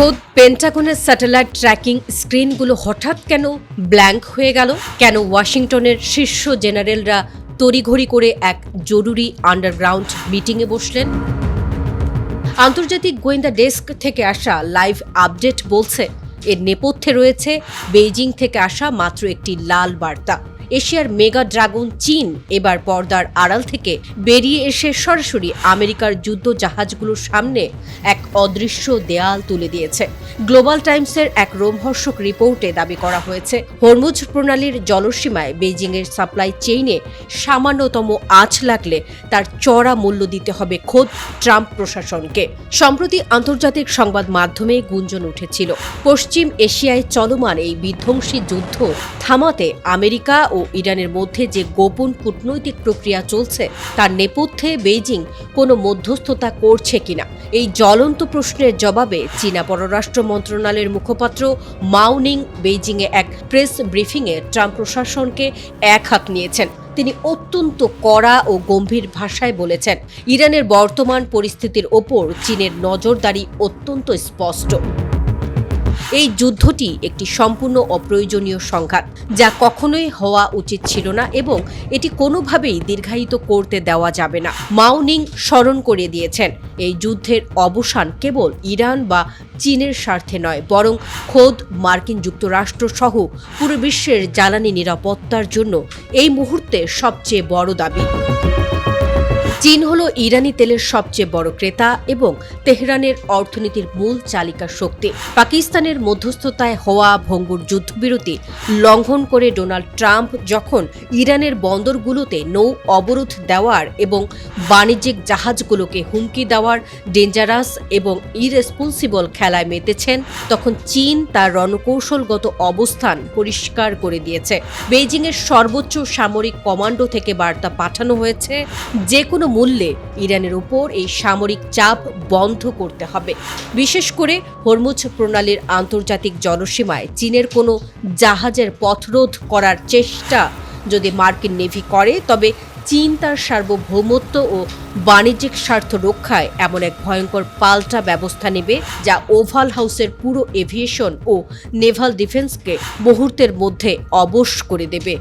খোদ পেন্টাগনের satellite tracking স্ক্রিনগুলো হঠাৎ কেন ব্ল্যাঙ্ক হয়ে গেল? কেন ওয়াশিংটনের শীর্ষ জেনারেলরা তড়িঘড়ি করে এক জরুরি আন্ডারগ্রাউন্ড মিটিংয়ে বসলেন? আন্তর্জাতিক গোয়েন্দা ডেস্ক থেকে আসা লাইভ আপডেট বলছে, এর নেপথ্যে রয়েছে বেইজিং থেকে আসা মাত্র একটি লাল বার্তা। এশিয়ার মেগা ড্রাগন চীন এবার পর্দার আড়াল থেকে বেরিয়ে এসে সরাসরি আমেরিকার যুদ্ধ জাহাজগুলোর সামনে এক অদৃশ্য দেয়াল তুলে দিয়েছে। গ্লোবাল টাইমসের এক রোমহর্ষক রিপোর্টে দাবি করা হয়েছে, হরমুজ প্রণালীর জলসীমায় বেইজিংয়ের সাপ্লাই চেইনে সামান্যতম আঁচ লাগলে তার চড়া মূল্য দিতে হবে খোদ ট্রাম্প প্রশাসনকে। সম্প্রতি আন্তর্জাতিক সংবাদ মাধ্যমে গুঞ্জন উঠেছিল, পশ্চিম এশিয়ায় চলমান এই বিধ্বংসী যুদ্ধ থামাতে আমেরিকা ও ইরানের মধ্যে যে গোপন কূটনৈতিক প্রক্রিয়া চলছে তার নেপথ্যে বেইজিং কোনো মধ্যস্থতা করছে কিনা, এই জ্বলন্ত প্রশ্নের জবাবে চীনা পররাষ্ট্র মন্ত্রণালয়ের মুখপাত্র মাও নিং বেইজিংয়ে এক প্রেস ব্রিফিংয়ে ট্রাম্প প্রশাসনকে এক হাত নিয়েছেন। তিনি অত্যন্ত কড়া ও গম্ভীর ভাষায় বলেছেন, ইরানের বর্তমান পরিস্থিতির ওপর চীনের নজরদারি অত্যন্ত স্পষ্ট। এই যুদ্ধটি একটি সম্পূর্ণ অপ্রয়োজনীয় সংঘাত, যা কখনোই হওয়া উচিত ছিল না এবং এটি কোনোভাবেই দীর্ঘায়িত করতে দেওয়া যাবে না। মাও নিং স্মরণ করে দিয়েছেন, এই যুদ্ধের অবসান কেবল ইরান বা চীনের স্বার্থে নয়, বরং খোদ মার্কিন যুক্তরাষ্ট্র সহ পুরো বিশ্বের জ্বালানি নিরাপত্তার জন্য এই মুহূর্তে সবচেয়ে বড় দাবি। চীন হলো ইরানি তেলের সবচেয়ে বড় ক্রেতা এবং তেহরানের অর্থনীতির মূল চালিকা শক্তি। পাকিস্তানের মধ্যস্থতায় হওয়া ভঙ্গুর যুদ্ধবিরতি লঙ্ঘন করে ডোনাল্ড ট্রাম্প যখন ইরানের বন্দরগুলোতে নৌ অবরোধ দেওয়ার এবং বাণিজ্যিক জাহাজগুলোকে হুমকি দেওয়ার ডেঞ্জারাস এবং ইরেসপন্সিবল খেলায় মেতেছেন, তখন চীন তার রণকৌশলগত অবস্থান পরিষ্কার করে দিয়েছে। বেইজিংয়ের সর্বোচ্চ সামরিক কমান্ডো থেকে বার্তা পাঠানো হয়েছে, যে কোনো মূল্যে ইরানের উপর এই সামরিক চাপ বন্ধ করতে হবে। বিশেষ করে হরমুজ প্রণালীর আন্তর্জাতিক জলসীমায় চীনের কোনো জাহাজের পথরোধ করার চেষ্টা যদি মার্কিন নেভি করে, তবে চীন তার সার্বভৌমত্ব ও বাণিজ্যিক স্বার্থ রক্ষায় এমন এক ভয়ঙ্কর পাল্টা ব্যবস্থা নেবে যা ওভাল হাউসের পুরো এভিয়েশন ও নেভাল ডিফেন্সকে মুহূর্তের মধ্যে অবশ করে দেবে।